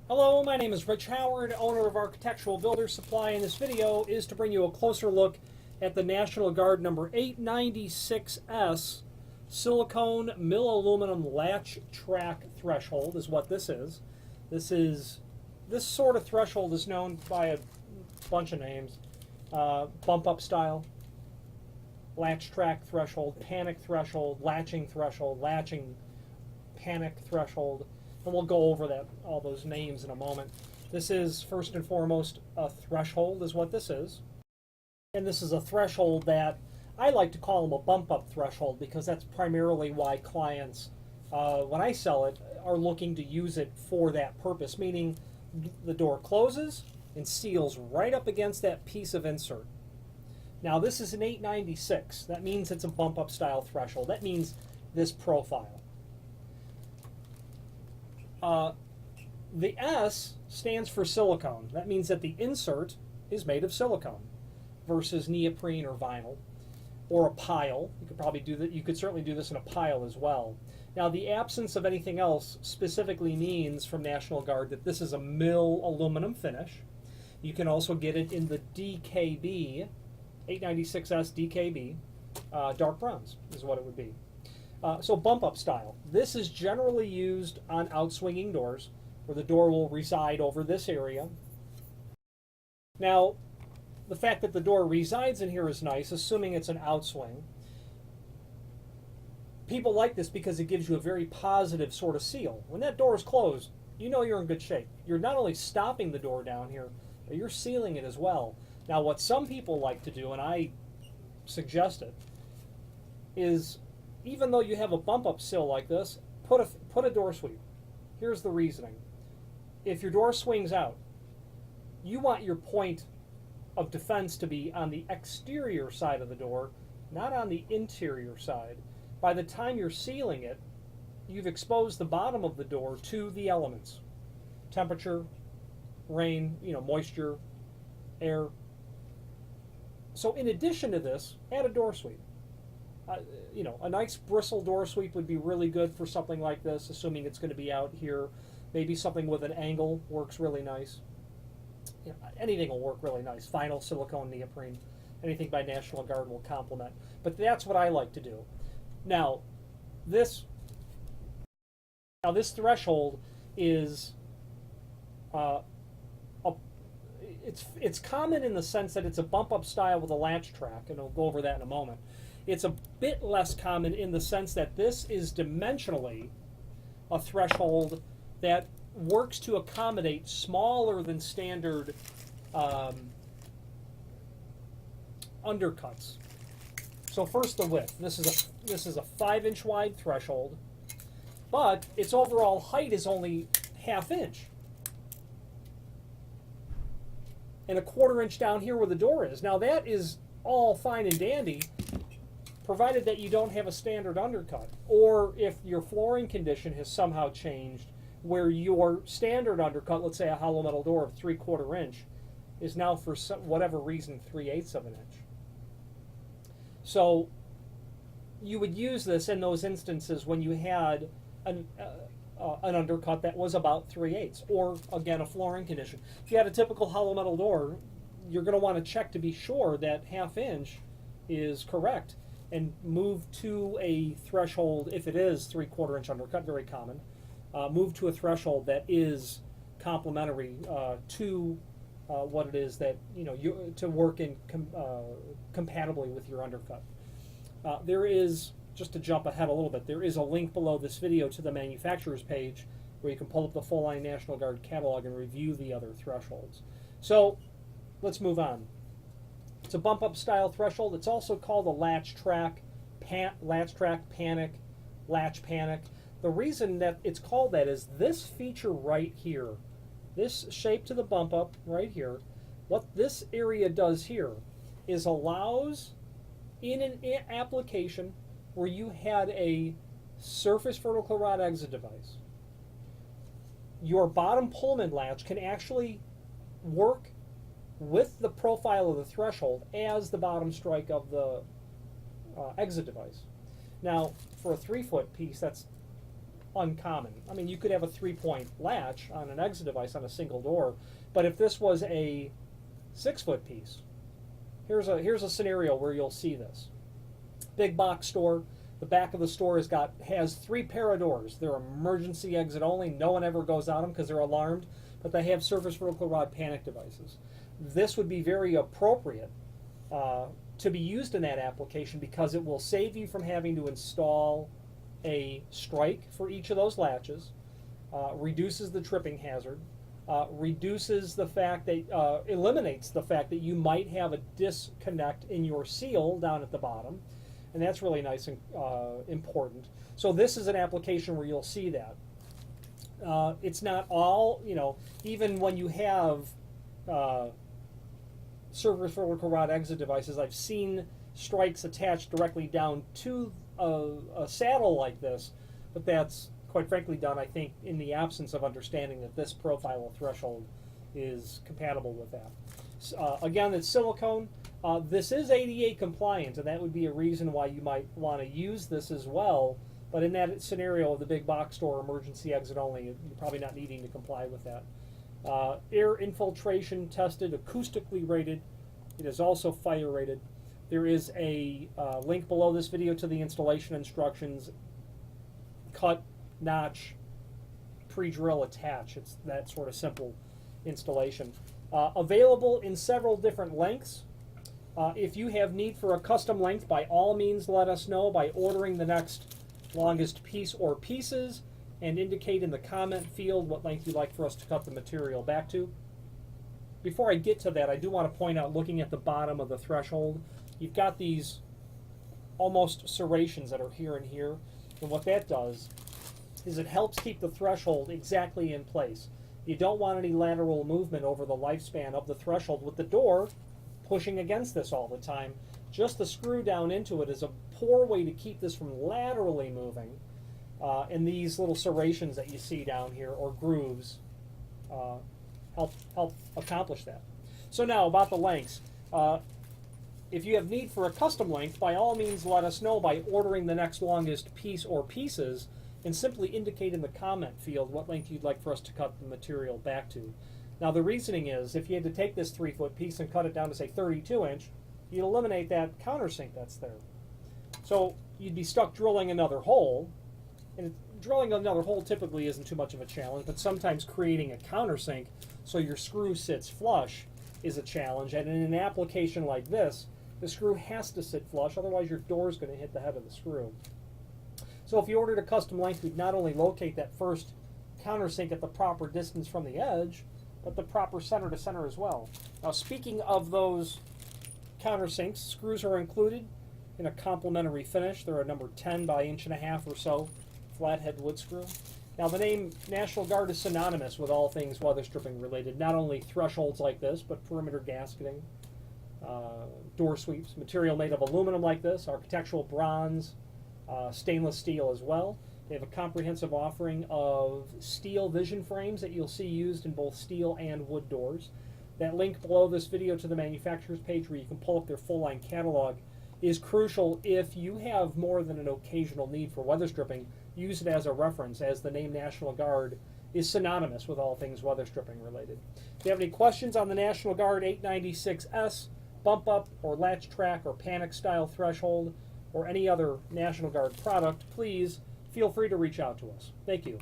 Hello, my name is Rich Howard, owner of Architectural Builder Supply, and this video is to bring you a closer look at the National Guard number 896S silicone mill aluminum latch track threshold is what this is. This sort of threshold is known by a bunch of names. Bump up style, latch track threshold, panic threshold, latching panic threshold. And we'll go over all those names in a moment. This is, first and foremost, a threshold is what this is. And this is a threshold that I like to call them a bump-up threshold because that's primarily why clients, when I sell it, are looking to use it for that purpose, meaning the door closes and seals right up against that piece of insert. Now, this is an 896. That means it's a bump-up style threshold. That means this profile. The S stands for silicone. That means that the insert is made of silicone versus neoprene or vinyl or a pile. You could probably do that. You could certainly do this in a pile as well. Now, the absence of anything else specifically means from National Guard that this is a mill aluminum finish. You can also get it in the DKB, 896S DKB, dark bronze is what it would be. So bump up style. This is generally used on outswinging doors where the door will reside over this area. Now, the fact that the door resides in here is nice, assuming it's an outswing. People like this because it gives you a very positive sort of seal. When that door is closed, you know you're in good shape. You're not only stopping the door down here, but you're sealing it as well. Now, what some people like to do, and I suggest it, is even though you have a bump-up sill like this, put a door sweep. Here's the reasoning. If your door swings out, you want your point of defense to be on the exterior side of the door, not on the interior side. By the time you're sealing it, you've exposed the bottom of the door to the elements. Temperature, rain, moisture, air. So in addition to this, add a door sweep. A nice bristle door sweep would be really good for something like this, assuming it's going to be out here. Maybe something with an angle works really nice. Anything will work really nice. Vinyl, silicone, neoprene, anything by National Guard will complement. But that's what I like to do. Now, this threshold is it's common in the sense that it's a bump-up style with a latch track, and I'll go over that in a moment. It's a bit less common in the sense that this is dimensionally a threshold that works to accommodate smaller than standard undercuts. So first, the width. This is a 5-inch wide threshold, but its overall height is only ½ inch. And a 1/4 inch down here where the door is. Now that is all fine and dandy, provided that you don't have a standard undercut, or if your flooring condition has somehow changed where your standard undercut, let's say a hollow metal door of 3/4 inch, is now for whatever reason 3/8 of an inch. So you would use this in those instances when you had an undercut that was about 3/8, or again a flooring condition. If you had a typical hollow metal door, you're going to want to check to be sure that ½ inch is correct, and move to a threshold, if it is 3/4 inch undercut, very common, move to a threshold that is complementary to what it is that to work in compatibly with your undercut. There is, just to jump ahead a little bit, there is a link below this video to the manufacturer's page where you can pull up the full line National Guard catalog and review the other thresholds. So let's move on. It's a bump-up style threshold. It's also called a latch track, panic, latch panic. The reason that it's called that is this feature right here, this shape to the bump-up right here, what this area does here is allows, in an application where you had a surface vertical rod exit device, your bottom Pullman latch can actually work with the profile of the threshold as the bottom strike of the exit device. Now, for a 3-foot piece, that's uncommon. I mean, you could have a 3-point latch on an exit device on a single door, but if this was a 6-foot piece, here's a scenario where you'll see this. Big box store. The back of the store has 3 pair of doors. They're emergency exit only. No one ever goes out them because they're alarmed, but they have surface vertical rod panic devices. This would be very appropriate to be used in that application because it will save you from having to install a strike for each of those latches, reduces the tripping hazard, reduces the fact that, eliminates the fact that you might have a disconnect in your seal down at the bottom, and that's really nice and important. So this is an application where you'll see that. It's not all, even when you have surface vertical rod exit devices, I've seen strikes attached directly down to a saddle like this, but that's quite frankly done, I think, in the absence of understanding that this profile of threshold is compatible with that. Again, it's silicone. This is ADA compliant, and that would be a reason why you might want to use this as well. But in that scenario of the big box store emergency exit only, you're probably not needing to comply with that. Air infiltration tested, acoustically rated. It is also fire rated. There is a link below this video to the installation instructions. Cut, notch, pre-drill, attach. It's that sort of simple installation. Available in several different lengths. If you have need for a custom length, by all means let us know by ordering the next longest piece or pieces, and indicate in the comment field what length you'd like for us to cut the material back to. Before I get to that, I do want to point out, looking at the bottom of the threshold, you've got these almost serrations that are here and here, and what that does is it helps keep the threshold exactly in place. You don't want any lateral movement over the lifespan of the threshold with the door pushing against this all the time. Just the screw down into it is a poor way to keep this from laterally moving. And these little serrations that you see down here, or grooves, help accomplish that. So now about the lengths. If you have need for a custom length, by all means let us know by ordering the next longest piece or pieces, and simply indicate in the comment field what length you'd like for us to cut the material back to. Now the reasoning is, if you had to take this 3-foot piece and cut it down to say 32-inch, you'd eliminate that countersink that's there. So you'd be stuck drilling another hole, and drilling another hole typically isn't too much of a challenge, but sometimes creating a countersink so your screw sits flush is a challenge, and in an application like this, the screw has to sit flush, otherwise your door is going to hit the head of the screw. So if you ordered a custom length, we'd not only locate that first countersink at the proper distance from the edge, but the proper center to center as well. Now speaking of those countersinks, screws are included in a complementary finish. They're a number 10 by 1.5 inches or so flathead wood screw. Now the name National Guard is synonymous with all things weather stripping related, not only thresholds like this, but perimeter gasketing, door sweeps, material made of aluminum like this, architectural bronze, stainless steel as well. They have a comprehensive offering of steel vision frames that you'll see used in both steel and wood doors. That link below this video to the manufacturer's page where you can pull up their full line catalog is crucial if you have more than an occasional need for weather stripping. Use it as a reference, as the name National Guard is synonymous with all things weather stripping related. If you have any questions on the National Guard 896S, bump up or latch track or panic style threshold, or any other National Guard product, please feel free to reach out to us. Thank you.